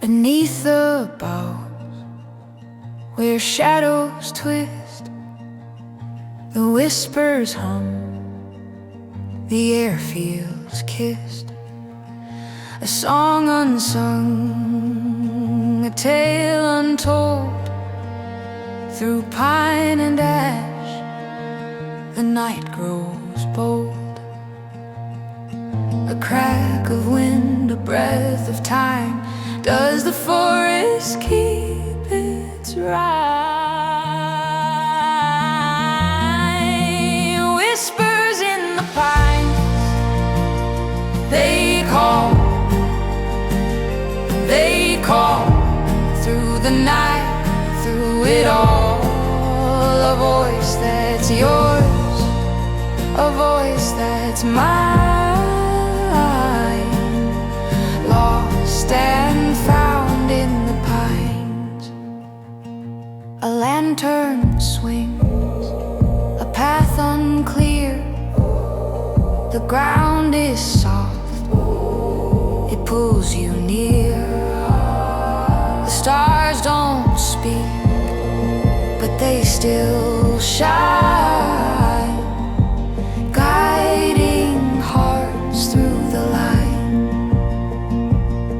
beneath the boughs, where shadows twist, the whispers hum, the air feels kissed. A song unsung, a tale untold, through pine and ash, the night grows bold. A crack of wind, a breath of time, does the forest keep its rhyme? Whispers in the pines, they call through the night, through it all. A voice that's yours, a voice that's mine, lost and found in the pines. A lantern swings, a path unclear, the ground is soft, it pulls you near. The stars don't speak, but they still shine, guiding hearts through the line.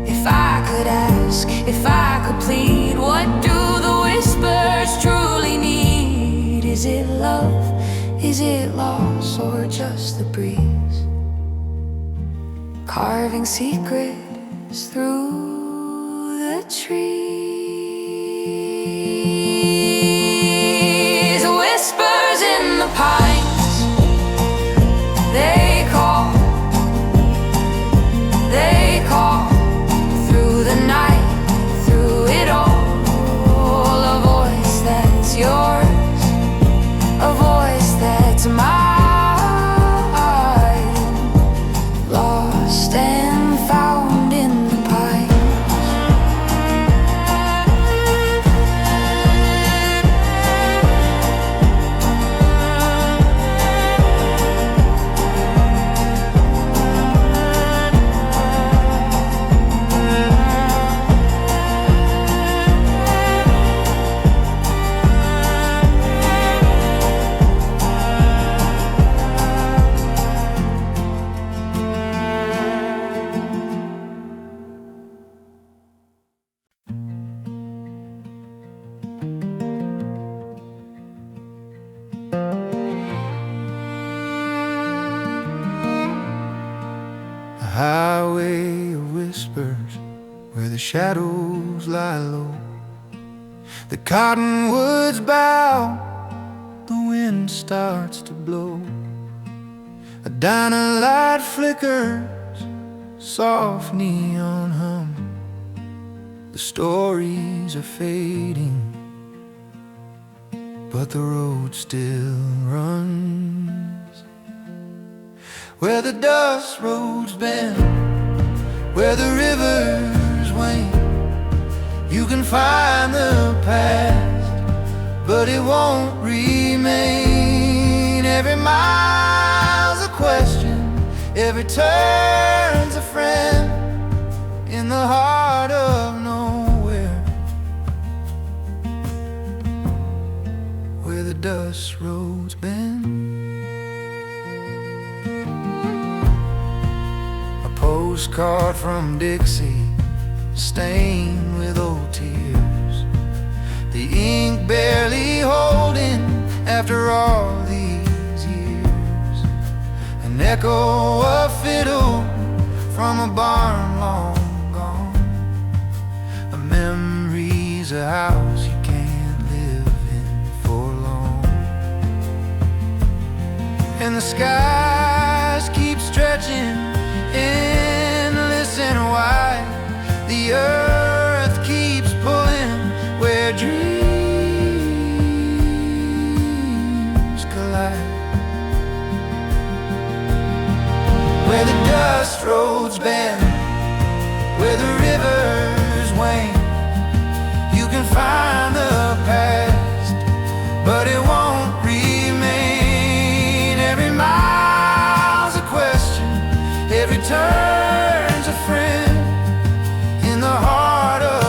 If I could ask, if I could plead, what do the whispers truly need? Is it love? Is it loss? Or just the breeze carving secrets through the trees? Whispers in the pines, they call through the night, through it all. A voice that's yours, a voice that's mine, lost and found in the pines. Highway of whispers, where the shadows lie low. The cottonwoods bow, the wind starts to blow. A diner light flickers, soft neon hum. The stories are fading, but the road still runs. Where the dust roads bend, where the rivers wane, you can find the past, but it won't remain. Every mile's a question, every turn's a friend, in the heart of nowhere, where the dust roads bend. Postcard from Dixie, stained with old tears, the ink barely holding after all these years. An echo of fiddle from a barn long gone, a memory's a house you can't live in for long. And the skies keep stretching endless and wide, the earth keeps pulling where dreams collide. Where the dust roads bend, where the rivers wane, you can find the past, but it won't remain. Every mile's a question, every turn's a friend, in the heart of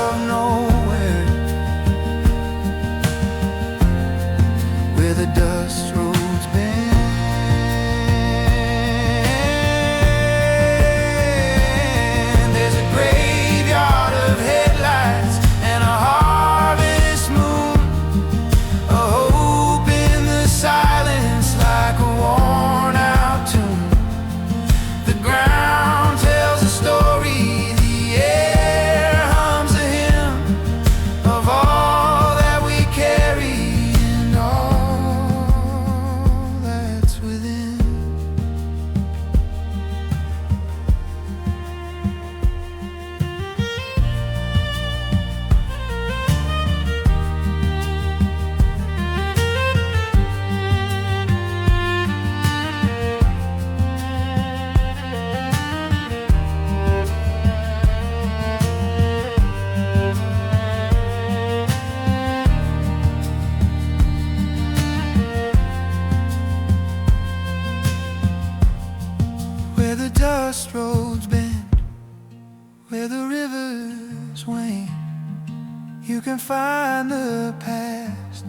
can find the past,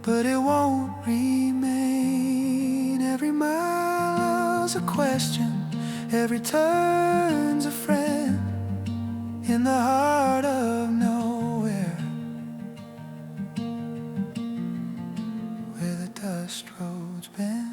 but it won't remain. Every mile's a question, every turn's a friend, in the heart of nowhere, where the dust roads bend.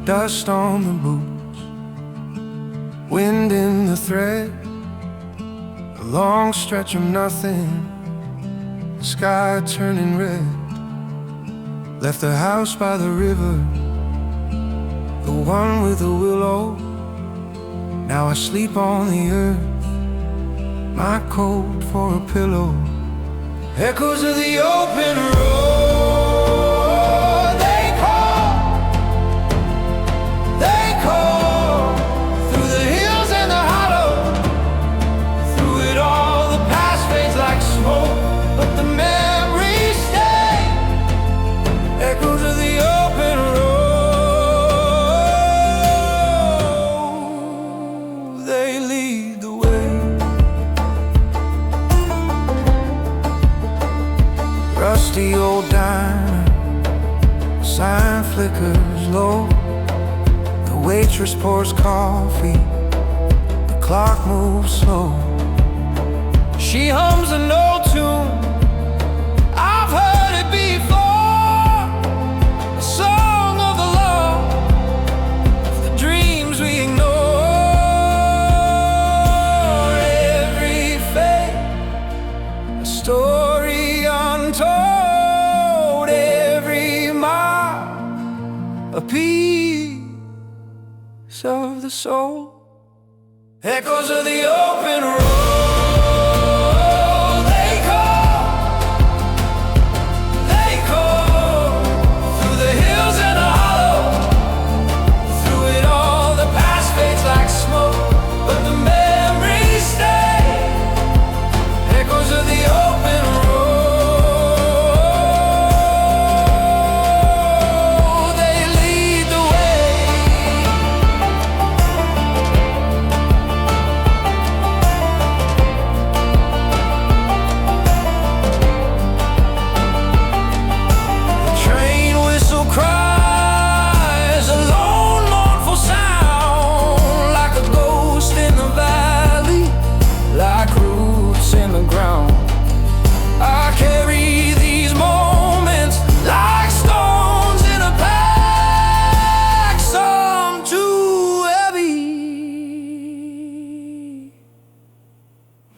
Dust on the boots, wind in the thread, a long stretch of nothing, the sky turning red. Left the house by the river, the one with the willow. Now I sleep on the earth, my coat for a pillow. Echoes of the open road. Rusty old diner, sign flickers low. The waitress pours coffee, the clock moves slow. She hums an old tune, I've heard it before. A song of the law, of the dreams we ignore. Every fate, a story untold, every mile, a piece of the soul. Echoes of the open road.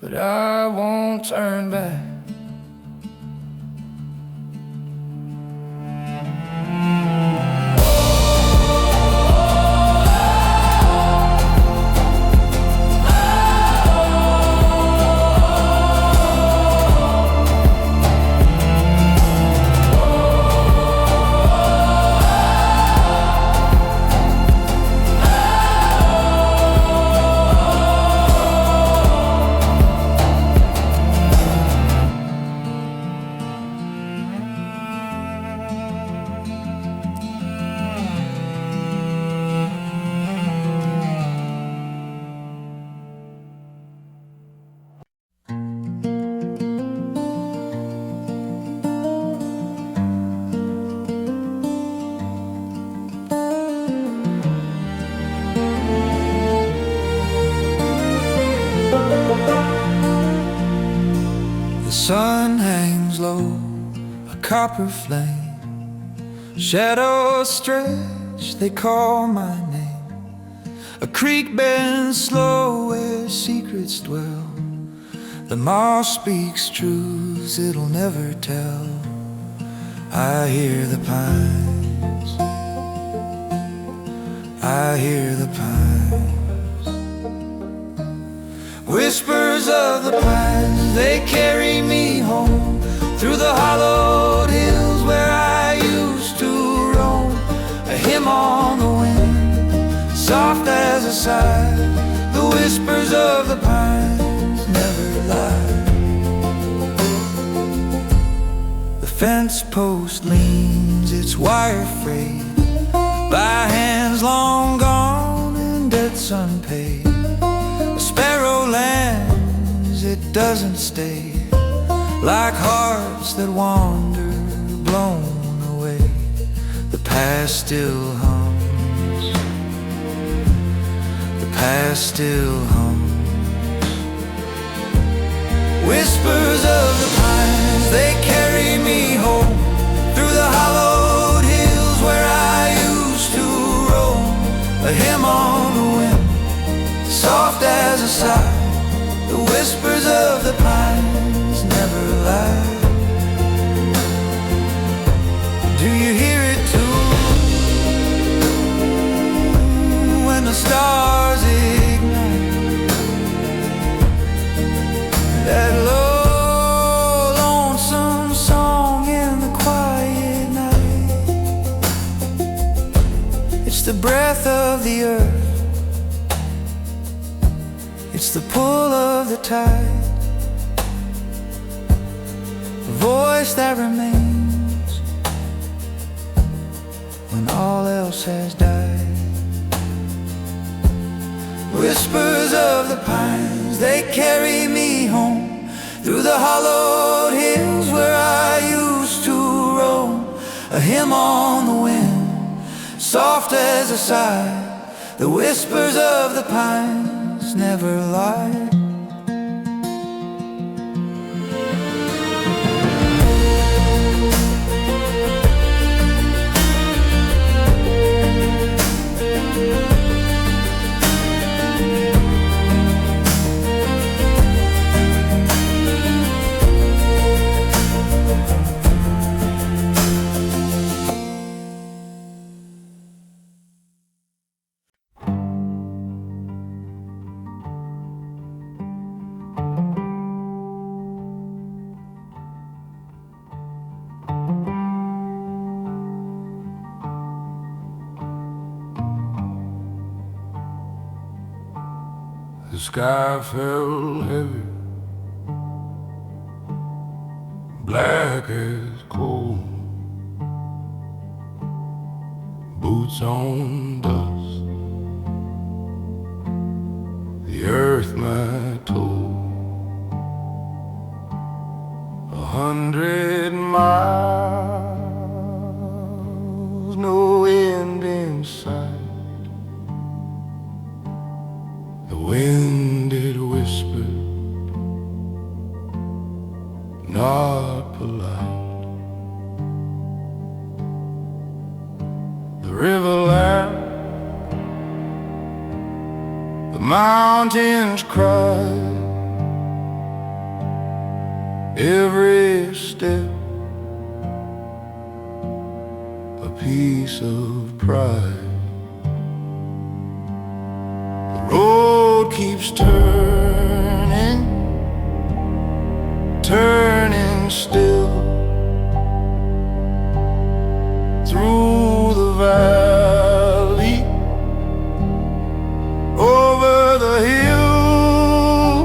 But I won't turn back. The sun hangs low, a copper flame. Shadows stretch, they call my name. A creek bends slow where secrets dwell. The moss speaks truths it'll never tell. I hear the pines, I hear the pines. Whispers of the pines, they carry me home through the hollowed hills where I used to roam. A hymn a sigh. The whispers of the pines never lie. The fence post leans, its wire frayed by hands long gone and debts unpaid. A sparrow lands, it doesn't stay, like hearts that wander, blown away. The past still hums, the past still hums. Whispers of the pines, they carry me home through the hollowed hills where I used to roam. A hymn on the wind, soft as a sigh. The whispers of the pines never lie. Do you hear it too? When the stars ignite that low, lonesome song in the quiet night. It's the breath of the earth, it's the pull of the tide, a voice that remains when all else has died. Whispers of the pines, they carry me home through the hollowed hills where I used to roam. A hymn on the wind, soft as a sigh. The whispers of the pines never lie. The sky fell heavy, black as coal, boots on dust, the earth my toll. 100 miles, no end in sight. The wind it whispered, not polite. The river laughed, the mountains cried. Every step a piece of pride. The road keeps turning, turning still, through the valley, over the hill.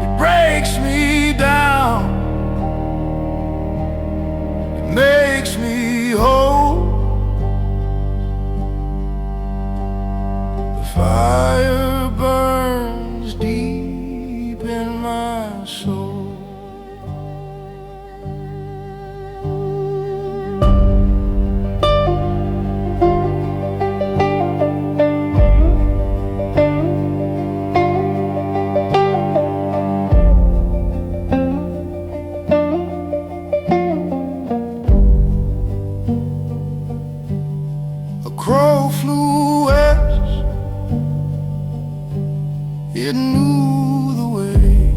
It breaks me down, it makes me whole. The fire burns deep in my soul. A crow flew west, it knew the way.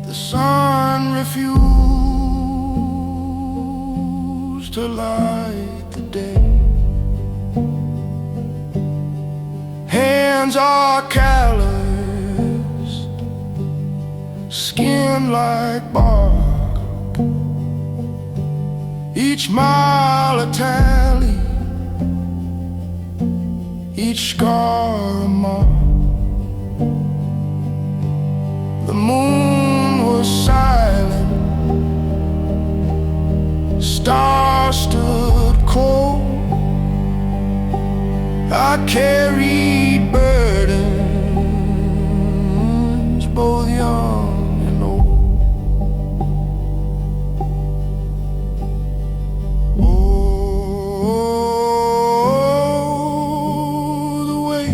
The sun refused to light the day. Hands are calloused, skin like bark. Each mile a tally, each scar a mark. The moon was silent, stars stood cold. I carried burdens, both young and old. Oh, the way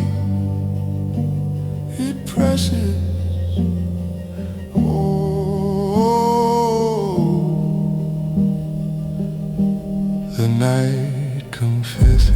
it presses. Oh, the night confesses.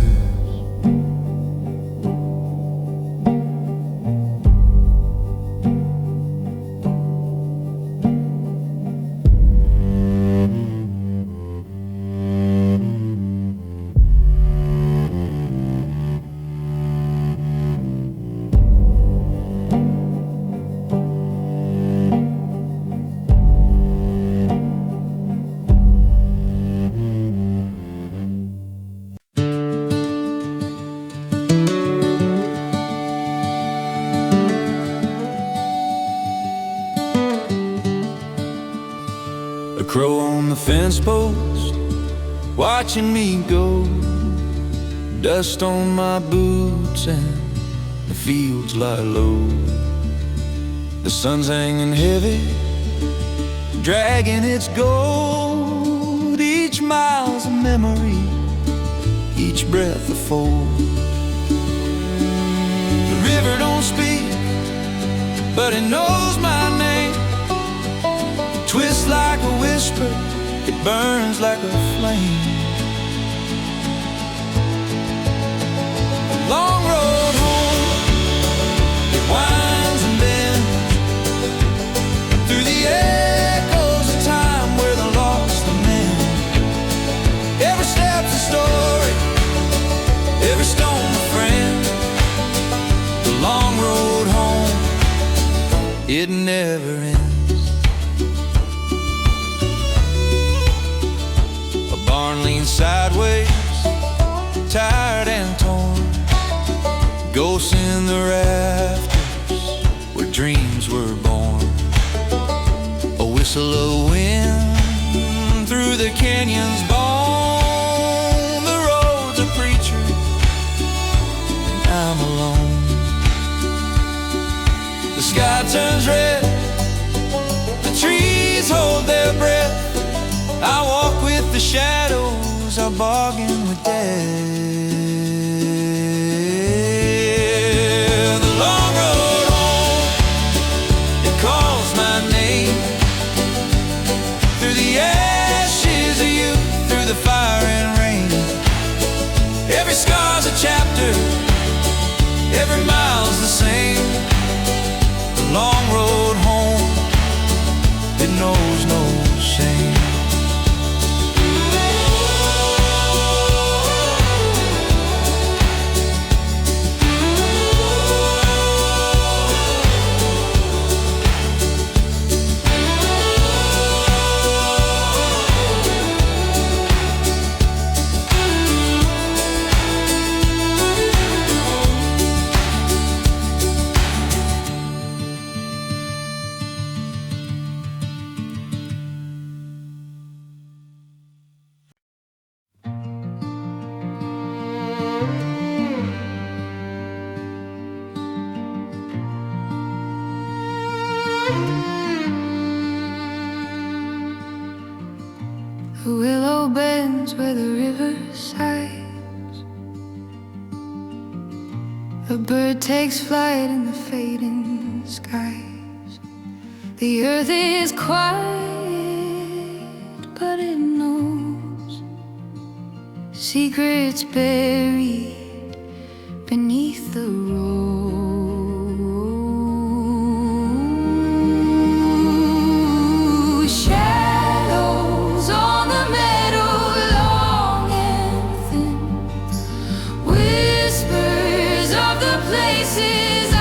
A crow on the fence post, watching me go. Dust on my boots and the fields lie low. The sun's hanging heavy, dragging its gold. Each mile's a memory, each breath a fold. The river don't speak, but it knows my name. Twists like a whisper, it burns like a flame. The long road home, it winds and bends through the echoes of time where the lost are men. Every step's a story, every stone a friend. The long road home, it never ends. Barn leans sideways, tired and torn. Ghosts in the rafters where dreams were born. A whistle of wind through the canyon's bone. The road's a preacher, and I'm alone. The sky turns red, the trees hold their breath. I walk with the shadows, I bargain with death. The long road home, it calls my name. Through the ashes of youth, through the fire and rain. Every scar's a chapter, every mile's the same. The long road home, it knows no shame. The willow bends where the river sighs. A bird takes flight in the fading skies. The earth is quiet, but it knows secrets buried beneath the road. Shadows on the meadow, long and thin. Whispers of the places I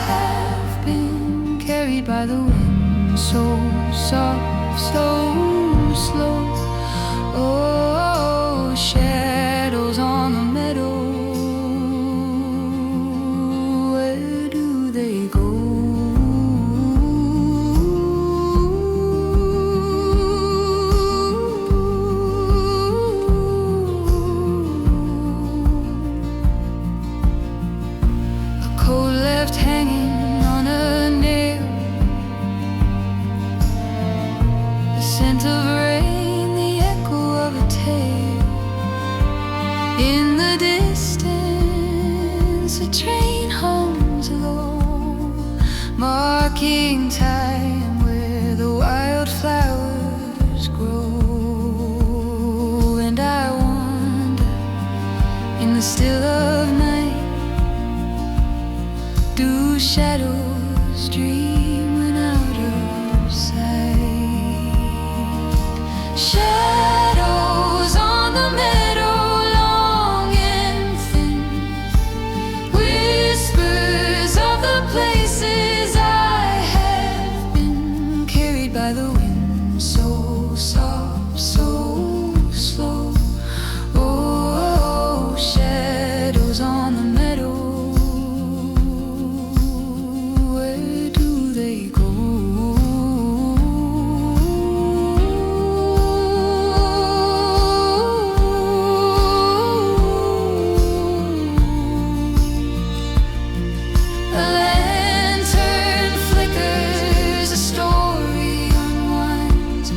have been, carried by the wind, so soft, so slow. Oh, shadows on the meadow. scent of rain, the echo of a tale. In the distance, a train hums low, marking time where the wildflowers grow. And I wonder, in the still of night, do shadows dream when out of sight? Shadows on the meadow, long and thin, whispers of the places I have been, carried by the wind, so soft, so slow. Oh, shadows on the meadow, where do they go? A lantern flickers, a story unwinds,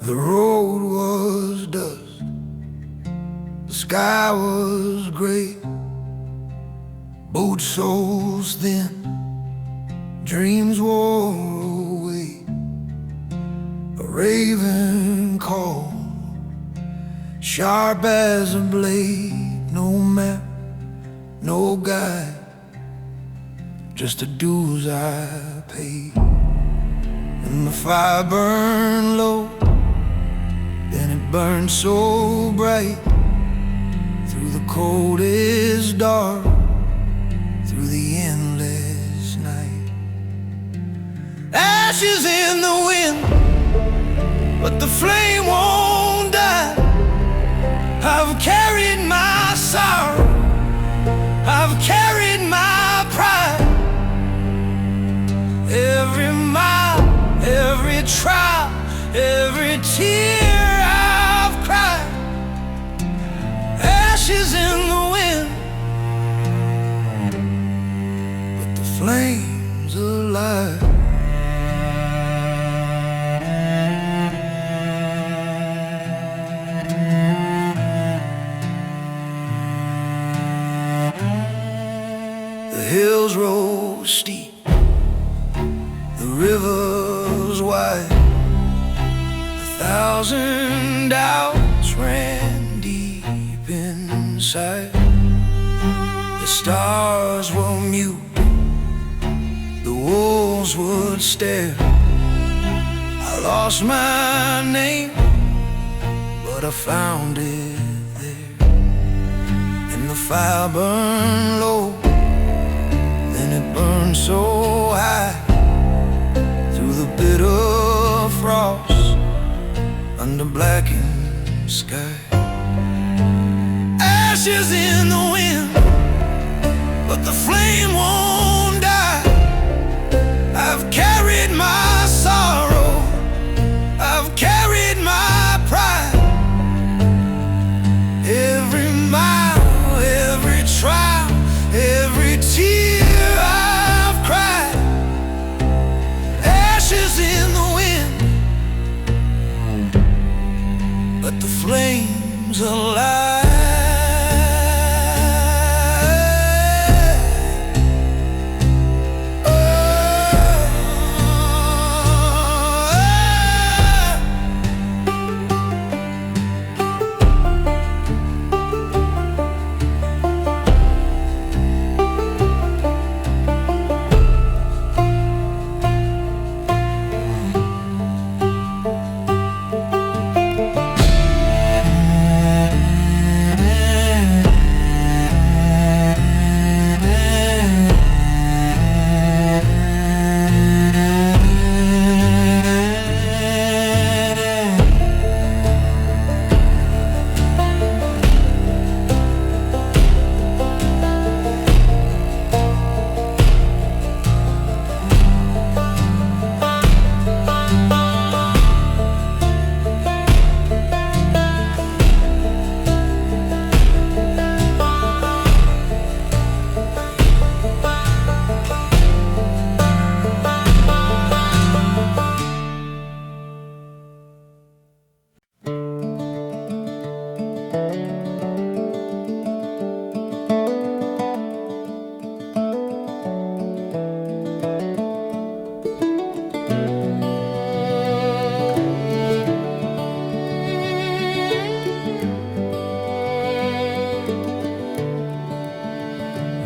The road was dust, the sky was gray, boot soles thin, dreams wore away. A raven called, sharp as a blade. No map, no guide, just the dues I paid. And the fire burned low, and it burned so bright, through the coldest dark, through the endless night. Ashes in the wind, but the flame won't die. I've carried my sorrow, I've carried my pride. Every mile, every trial, every tear I've cried. Ashes in the wind, but the flame's alive. The hills rose steep, the rivers wide, 1,000 doubts ran deep inside. The stars were mute, the wolves would stare. I lost my name, but I found it there. And the fire burned low, then it burned so high, through the bitter frost, under blackened sky. Ashes in the wind, but the flame won't die. I've carried my sorrow, I've carried my pride. Every mile, every trial, every tear I've cried. Ashes in the wind, but the flame's alive.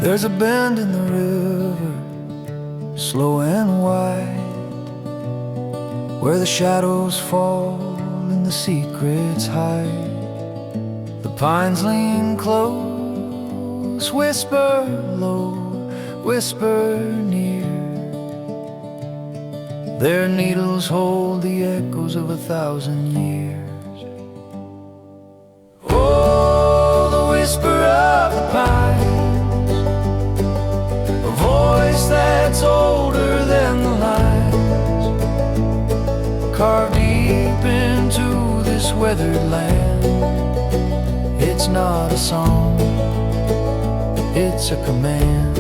There's a bend in the river, slow and wide, where the shadows fall and the secrets hide. The pines lean close, whisper low, whisper near. Their needles hold the echoes of 1,000 years. Oh, the whisper of the pines, a voice that's older than the lines, carved deep into this weathered land. It's not a song, it's a command.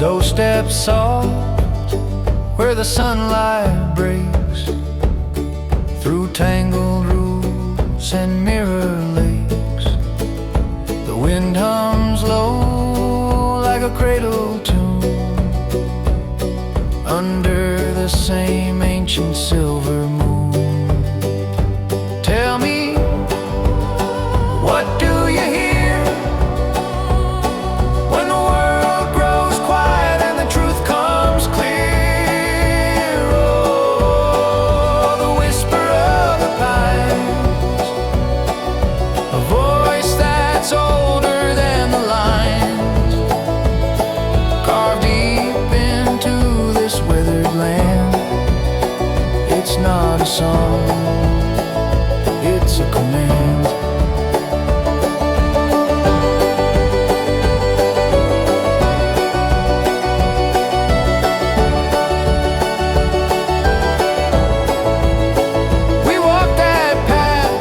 doorstep soft, where the sunlight breaks through tangled roofs and mirror lakes. The wind hums low like a cradle tune under the same ancient silver moon. Tell me, what do you hear when the world grows quiet and the truth comes clear? Oh, the whisper of the pines, a voice that's older than the lines, carved deep into this weathered land. It's not a song, it's a command. We walk that path,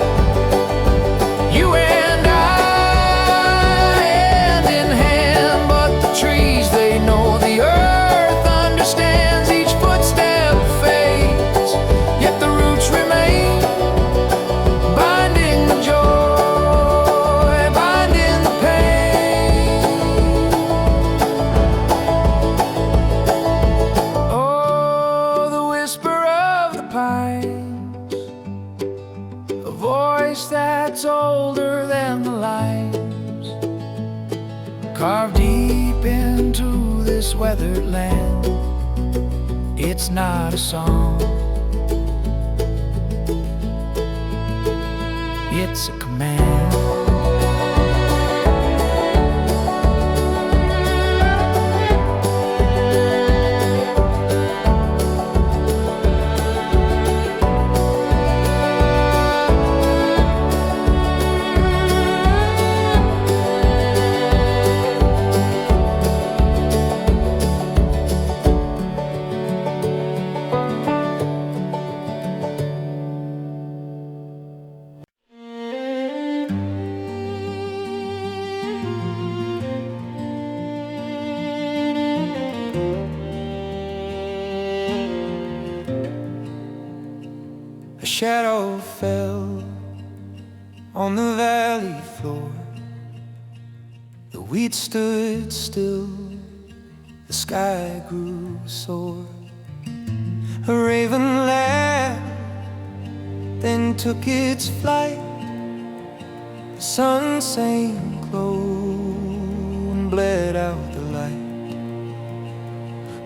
you and I, hand in hand. But the trees, they know the earth understands. Each footstep fades, yet the roots remain, binding the joy, binding the pain. Oh, the whisper of the pines, a voice that's older than the lines, carved deep into this weathered land. It's not a song, it's a command. A shadow fell on the valley floor. The wheat stood still, the sky grew sore. A raven laughed, then took its flight. The sun sank low and bled out the light.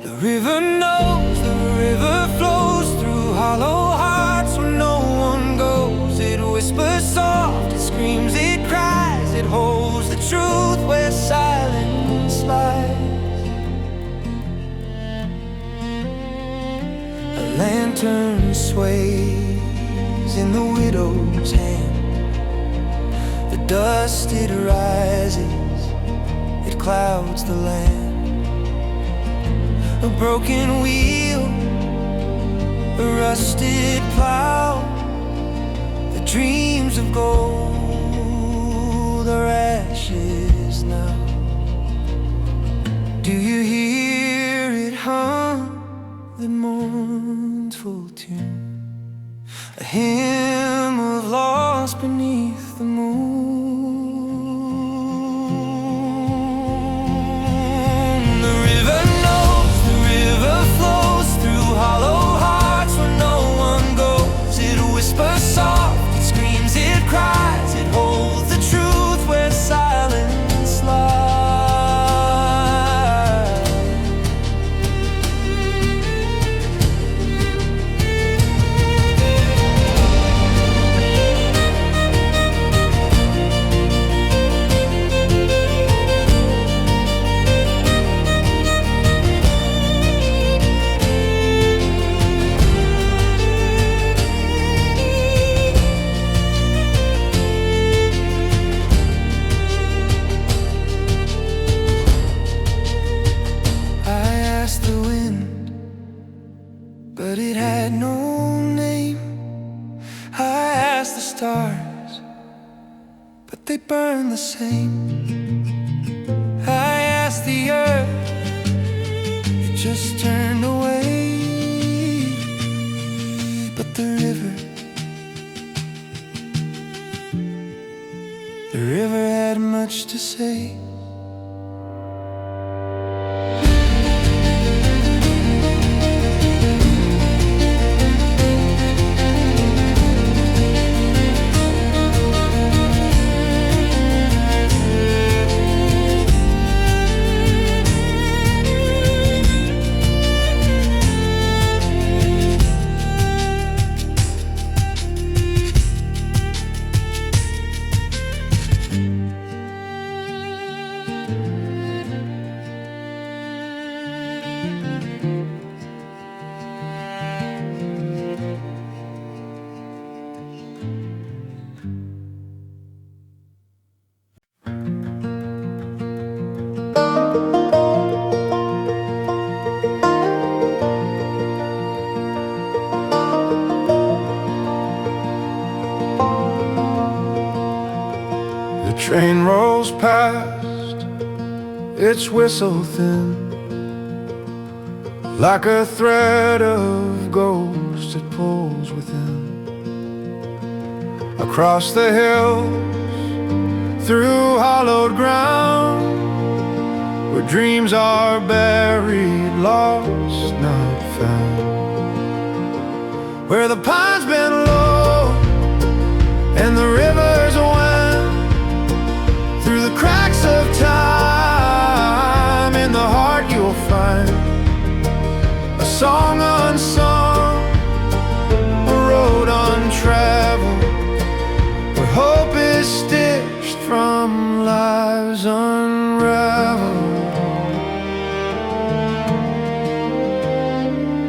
The river knows, the river flows through hollow hearts where no one goes. It whispers soft, it screams, it cries, it holds the truth where silence lies. A lantern sways in the widow's hand. The dust, it rises, it clouds the land. A broken wheel, a rusted plow, the dreams of gold are ashes now. Do you hear it hum, the mournful tune, a hymn of loss beneath the moon? The river knows, the river flows through hollow hearts where no one goes. It whispers soft, it screams, it cries, it holds the truth where silence lies. But it had no name. I asked the stars, but they burn the same. I asked the earth, just turned away. But the river had much to say. The train rolls past, its whistle thin, like a thread of ghost it pulls within. Across the hills, through hollowed ground, where dreams are buried, lost, not found. Where the pines bend low and the rivers wind, through the cracks of time, in the heart you'll find a song unsung, a road untraveled, where hope is stitched from lives unraveled.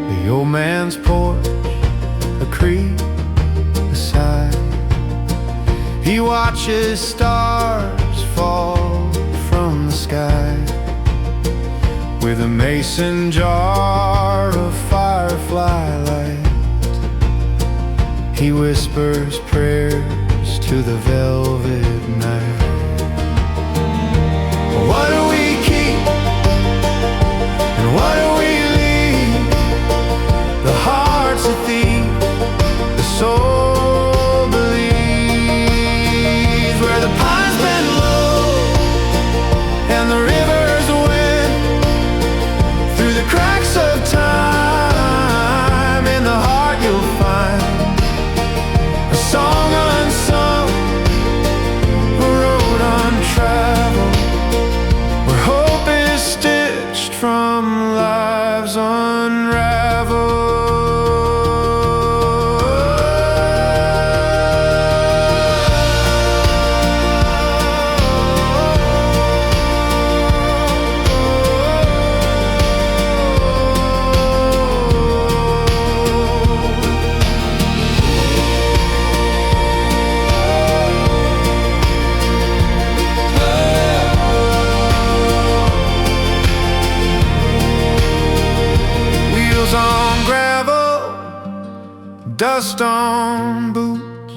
The old man's porch, a creek beside, he watches stars fall from the sky. With a mason jar of firefly light, he whispers prayers to the velvet night. What do we keep and what do we leave? The heart's a thief, the soul believes. Where the pines bend low and the rivers win, through the cracks of time, in the heart you'll find a song unsung, a road untraveled, where hope is stitched from lives unraveled. On gravel, dust on boots,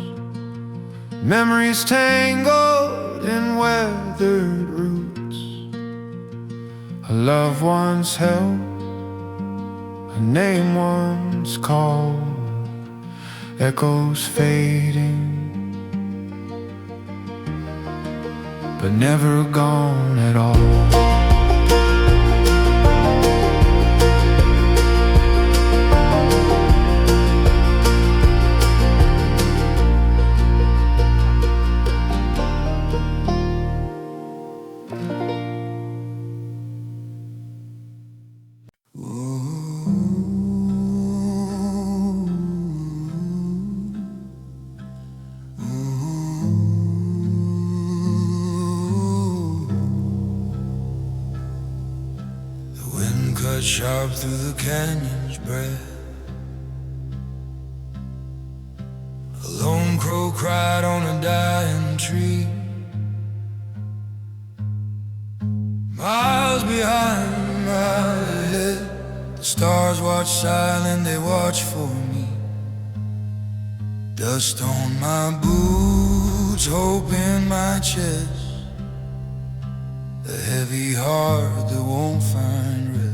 memories tangled in weathered roots. A love once held, a name once called, echoes fading, but never gone at all. Cut sharp through the canyon's breath. A lone crow cried on a dying tree. Miles behind, miles ahead, the stars watch silent, they watch for me. Dust on my boots, hope in my chest, a heavy heart that won't find rest.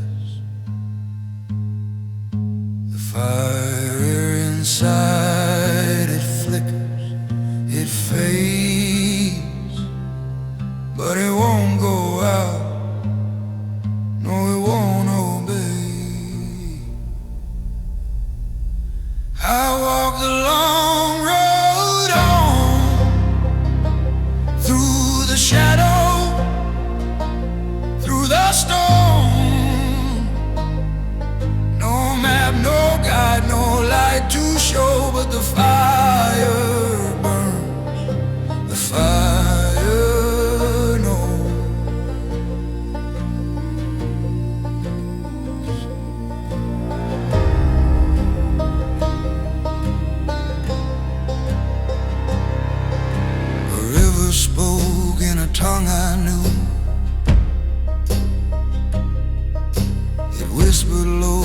It whispered low,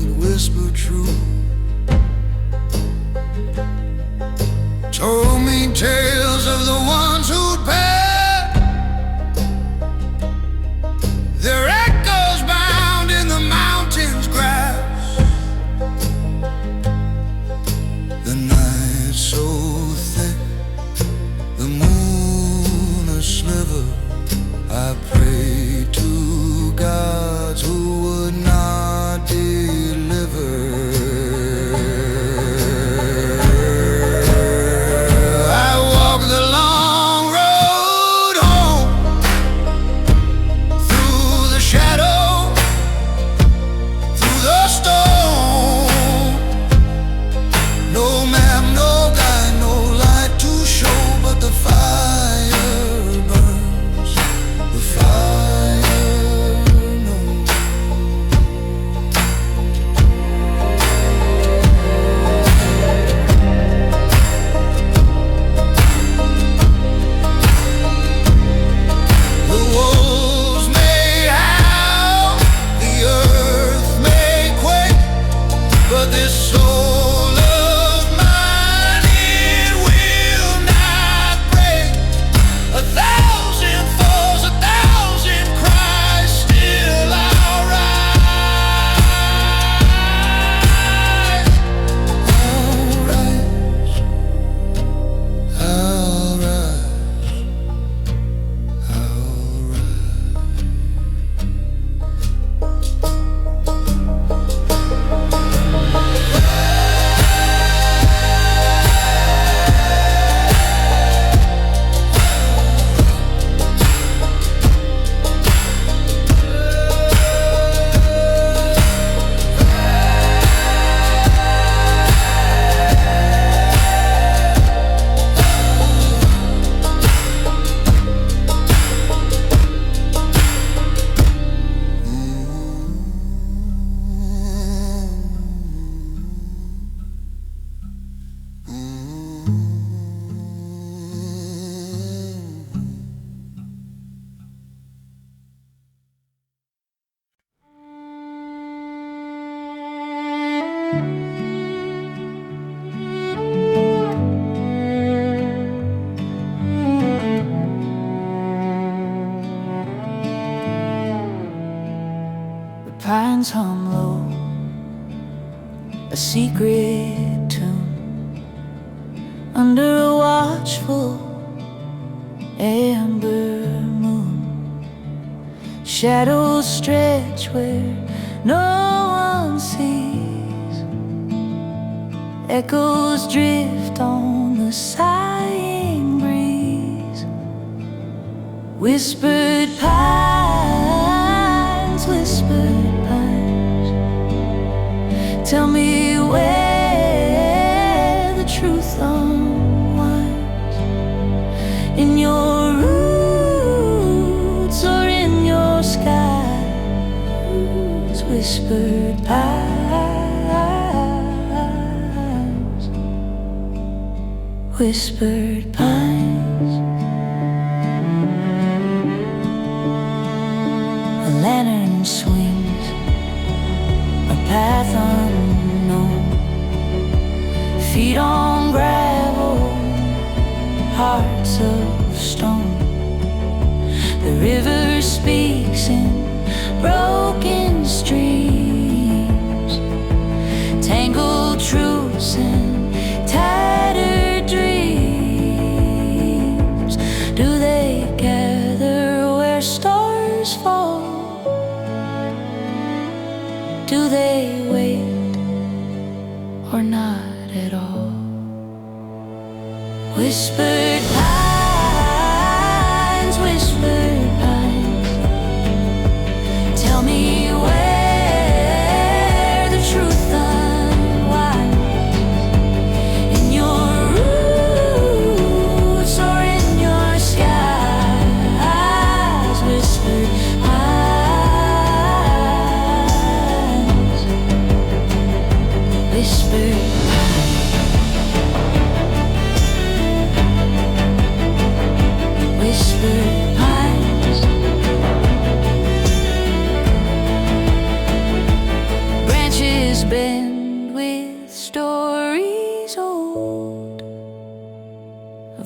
it whispered true, told me tales of the ones who'd passed, their echoes bound in the mountain's grass. The night so thick, the moon a sliver. I prayed to gods who would not deliver. I walked the long road home, through the shadow, through the storm. No map, no guide, no light to show, but the fire burns, the fire knows. The wolves may howl, the earth may quake, but this soul of mine, it will not break. 1,000 falls, 1,000 cries, still I'll rise. I'll rise, I'll rise, I'll rise. The pines hum low, a secret tune, under a watchful amber moon. Shadows stretch where no one sees, echoes drift on the sighing breeze. Whispered pines, whispered pines, tell me where the truth unwinds. In your roots or in your skies, whispered pines, whispered pines. A lantern swings, a path unknown, feet on gravel, hearts of stone. The river speaks in broken streams, tangled truths and tattered dreams. Do they gather where stars fall? Do they wait or not at all? Whispered pines, whispered pines, tell me where the truth unwinds. In your roots or in your skies, whispered pines, whispered pines.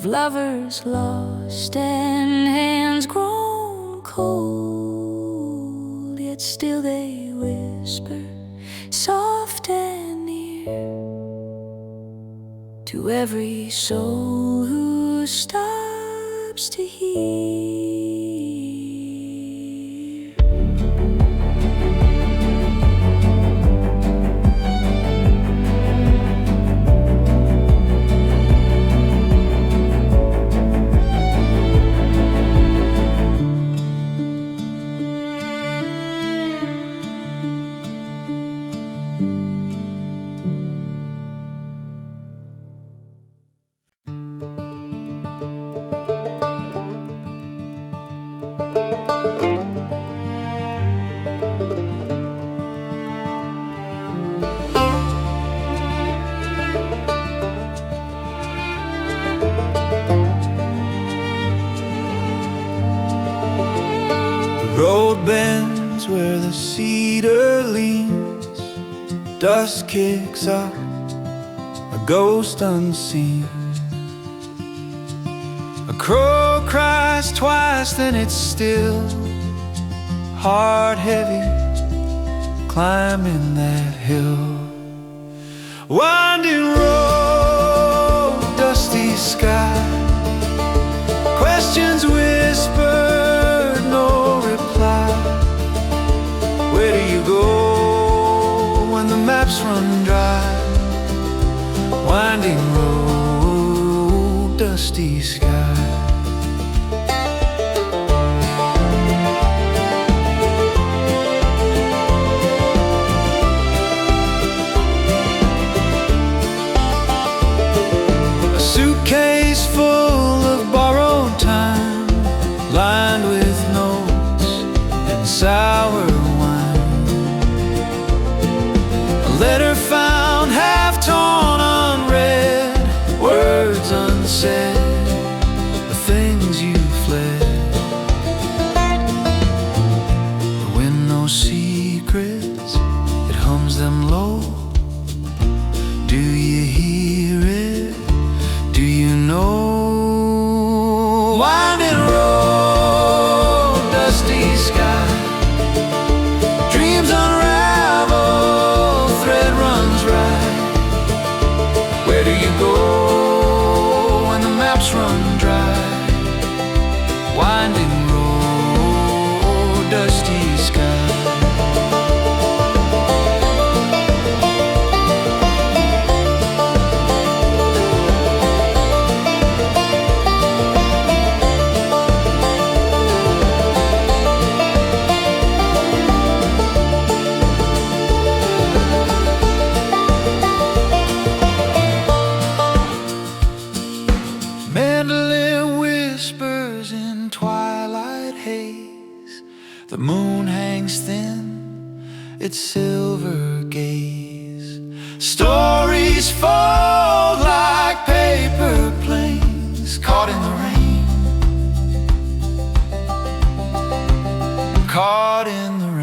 lovers lost and hands grown cold, yet still they whisper soft and near to every soul who stops to hear. Road bends where the cedar leans, dust kicks up, a ghost unseen. A crow cries twice, then it's still, heart heavy, climbing that hill. Winding road, dusty sky, questions whispered, no reply. Where do you go when the maps run dry? Winding road, dusty sky. A suitcase full of borrowed time, lined with notes and sour wine. A letter found half torn, unread, words unsaid, the things you fled. The wind knows secrets, it hums them low. Do you hear it? Do you know? Winding road, dusty sky, dreams unravel, thread runs right. Where do you go when the maps run dry? Winding road, dusty sky. Mandolin whispers in twilight haze. The moon hangs thin, its silver gaze. Stories fall like paper planes caught in the rain. Caught in the rain.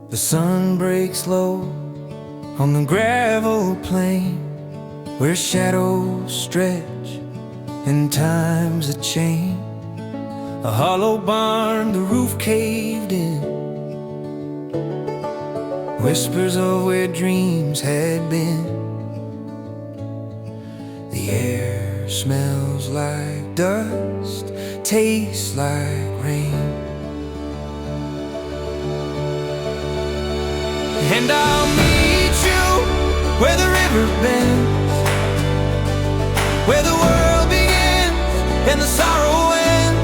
The sun breaks low on the gravel plain, where shadows stretch and time's a chain. A hollow barn, the roof caved in, whispers of where dreams had been. The air smells like dust, tastes like rain. And I'll meet you where the river bends, where the world begins and the sorrow ends.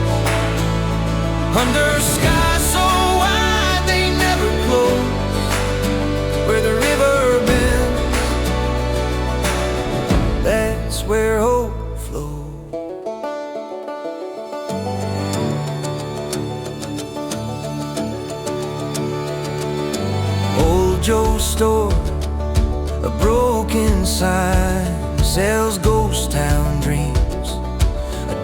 Under skies so wide they never close, where the river bends, that's where hope flows. Old Joe's store, a broken sign, sells ghost town dreams,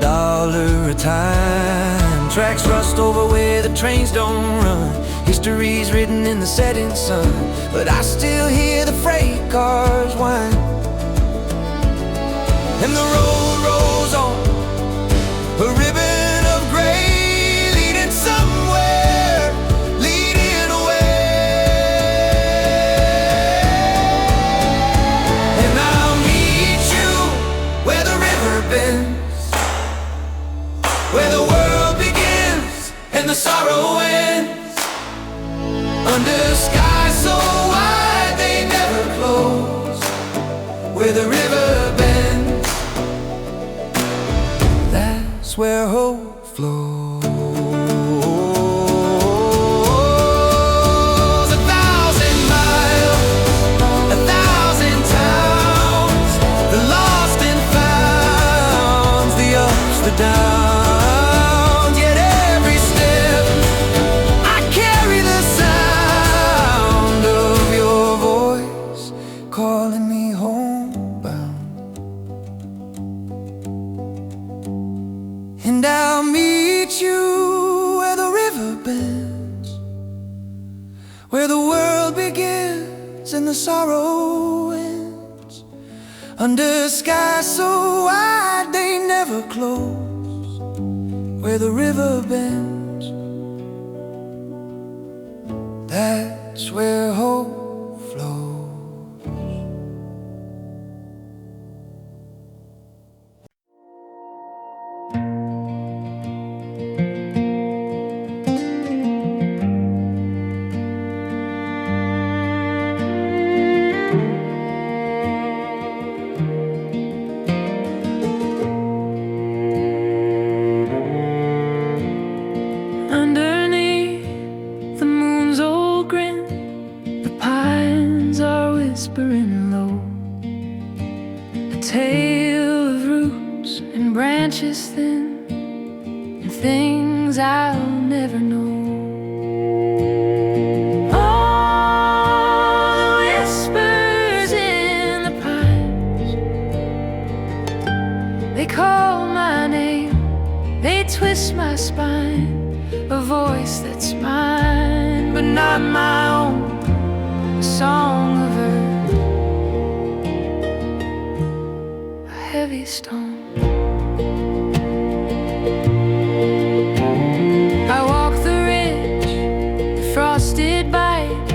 $1 a time. Tracks rust over where the trains don't run, history's written in the setting sun, but I still hear the freight cars whine. And the road rolls on, a ribbon of gray leading somewhere, leading away. And I'll meet you where the river bends, where the world begins and the sorrow ends. Under skies so wide they never close, where the river bends, that's where hope flows. 1,000 miles, 1,000 towns, the lost and found, the ups, the downs. Yet every step I carry the sound of your voice calling me homebound. And I'll meet you where the river bends, where the world begins and the sorrow ends. Under skies so wide they never close, where the river bends, that's where hope flows. Underneath the moon's old grin, the pines are whispering low, a tale of roots and branches thin, and things I'll never know. All the whispers in the pines, they call my name, they twist my spine. A voice that's mine, but not my own. A song of earth, a heavy stone. I walk the ridge, the frosted bite,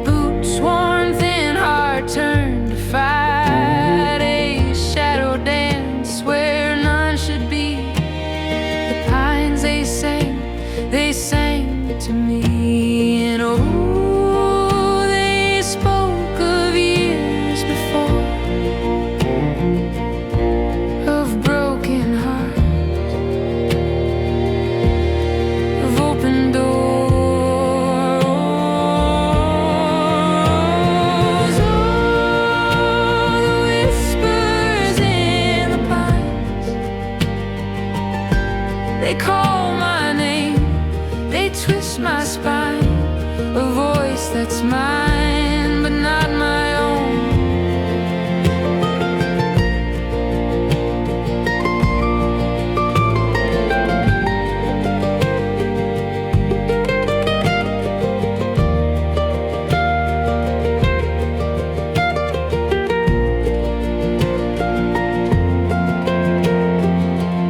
boots worn thin, heart turned to fight. A shadow dance where none should be. The pines they sang to me, and oh, they spoke of years before, of broken hearts, of open doors. Oh, the whispers in the pines, they call my name, they twist my spine. A voice that's mine, but not my own.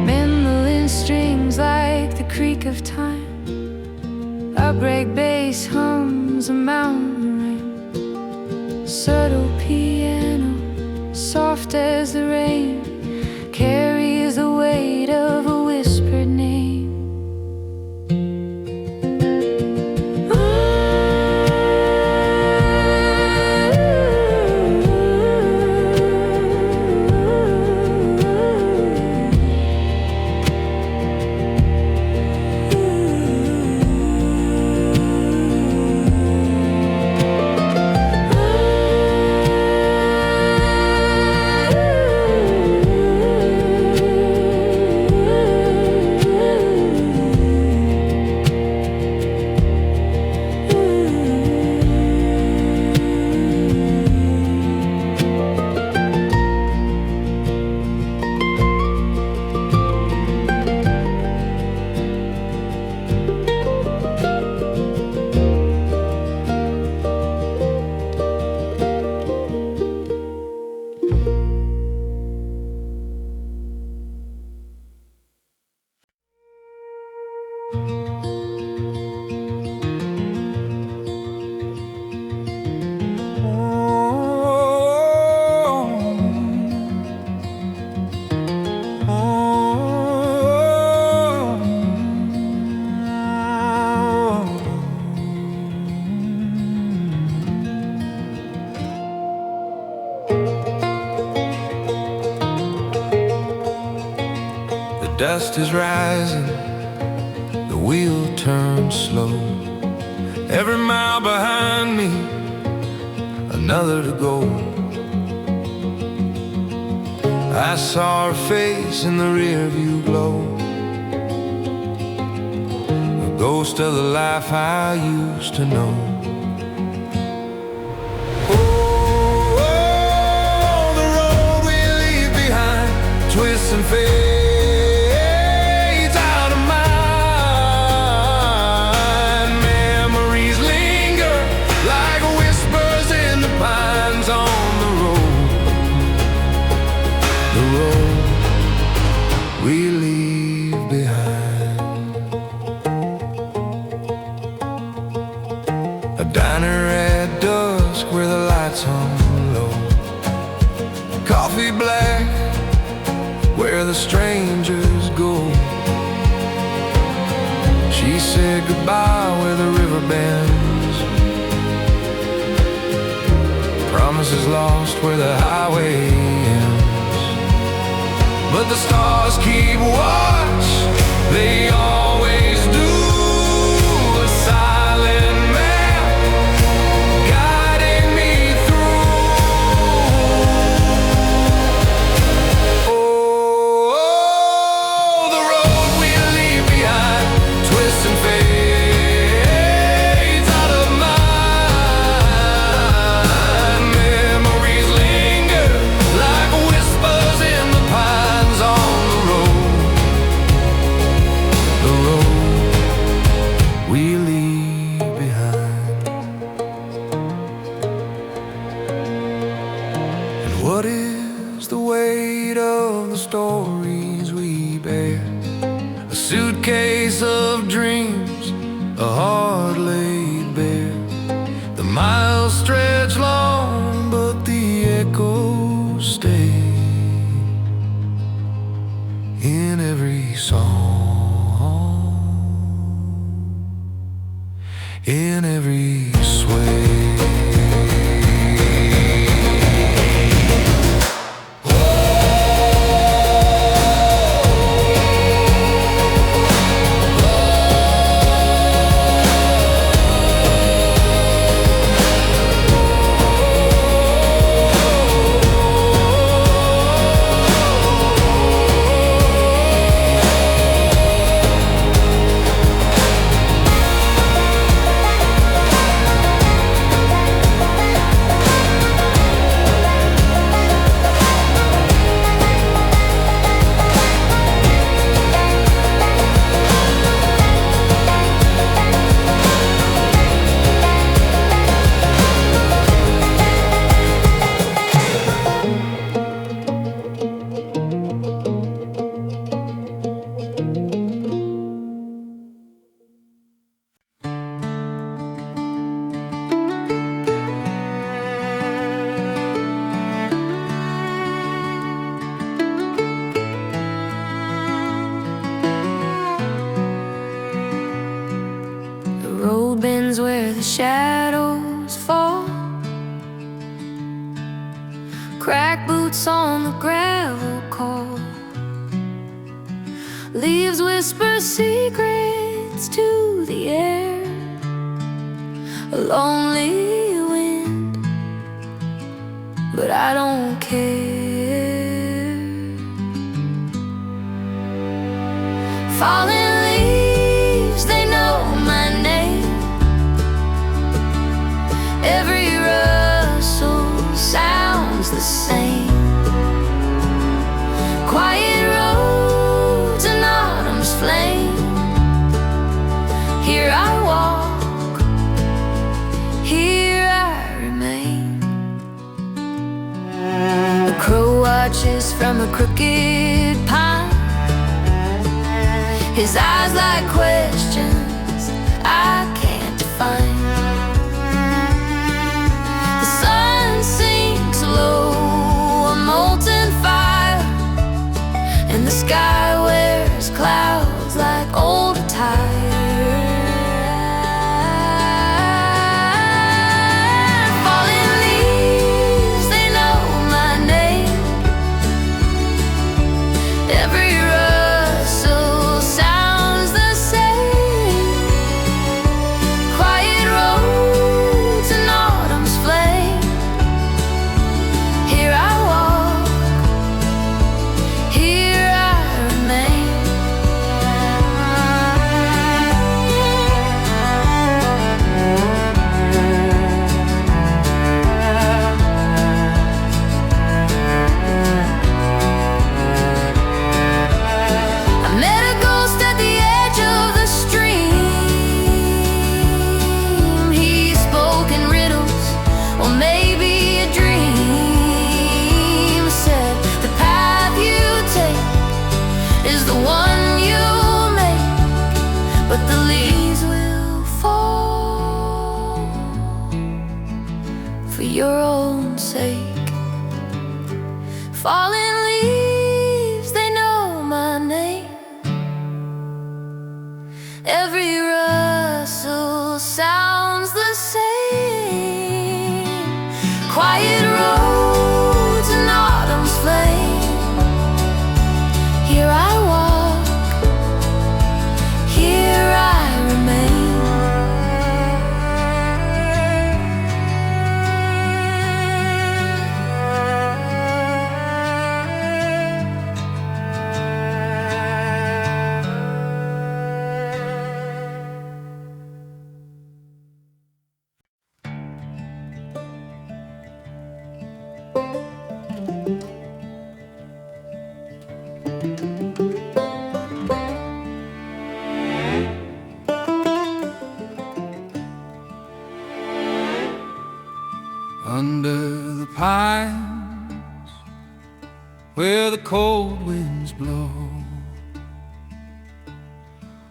Mandolin strings like the creak of time, a break bass hums a mountain rain, subtle piano, soft as the rain, carries the weight of a whispered name. dust is rising, the wheel turns slow. Every mile behind me, another to go. I saw her face in the rearview glow, a ghost of the life I used to know. Oh, the road we leave behind twists and fades out of mind. Memories linger like whispers in the pines on the road we leave behind. A diner at dusk where the lights hung low, coffee black where the strangers go. She said goodbye where the river bends, promises lost where the highway ends. But the stars keep watch, they always do. A silent map guiding me through. Oh, the road we leave behind twists and fades out of mind. Memories linger like whispers in the pines on the road we leave behind. And what is the weight of the stories we bear? A suitcase of dreams, a heart laid bare. The miles stretch long, but the echoes stay in every song, in every sway. The road bends where the shadows fall, crack boots on the gravel call. Leaves whisper secrets to the air, a lonely wind, but I don't care. Falling leaves, they know my name. Every rustle sounds the same. Quiet roads and autumn's flame. Here I walk, here I remain. A crow watches from a crooked pine, his eyes like questions I can't define. The sun sinks low, a molten fire, and the sky wears clouds like old attire. Falling leaves, they know my name. Every rust for your own sake. Falling leaves, they know my name. Every rustle sounds the same. Quiet roads and autumn's flame. Here I walk, here I remain. Under the pines where the cold winds blow,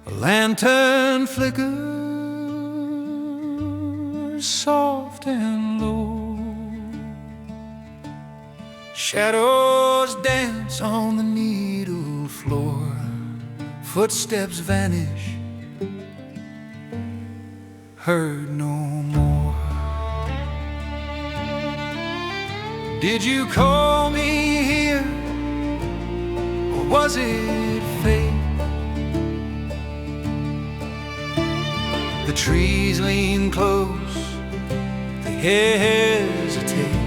a lantern flickers soft and low. Shadows dance on the needle floor. Footsteps vanish, heard no more. Did you call me here, or was it fate? The trees lean close, they hesitate.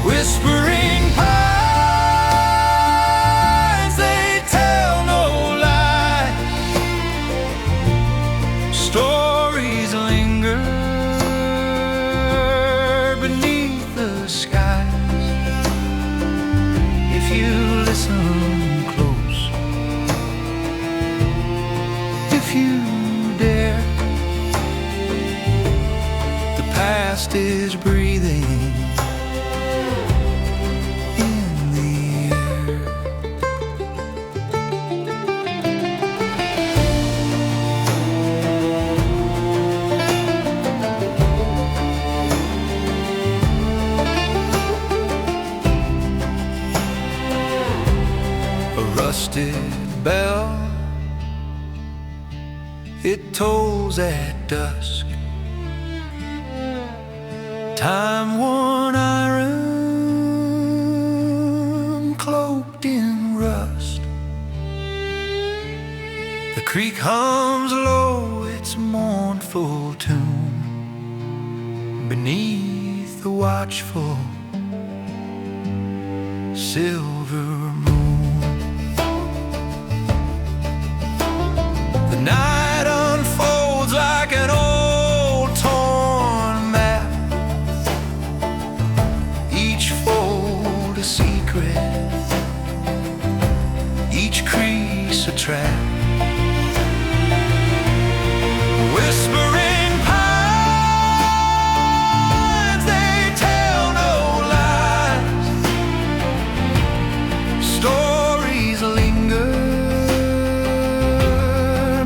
Whispering pines, they tell no lies. Stories linger beneath the skies. If you listen close, if you dare, the past is breathing in the air. A rusted bell, it tolls at dusk. Time-worn iron cloaked in rust. The creek hums low its mournful tune beneath the watchful silver moon. The night unfolds like an old torn map, each fold a secret, each crease a trap. Whispering pines, they tell no lies. Stories linger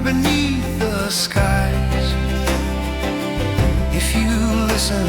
beneath the skies. If you listen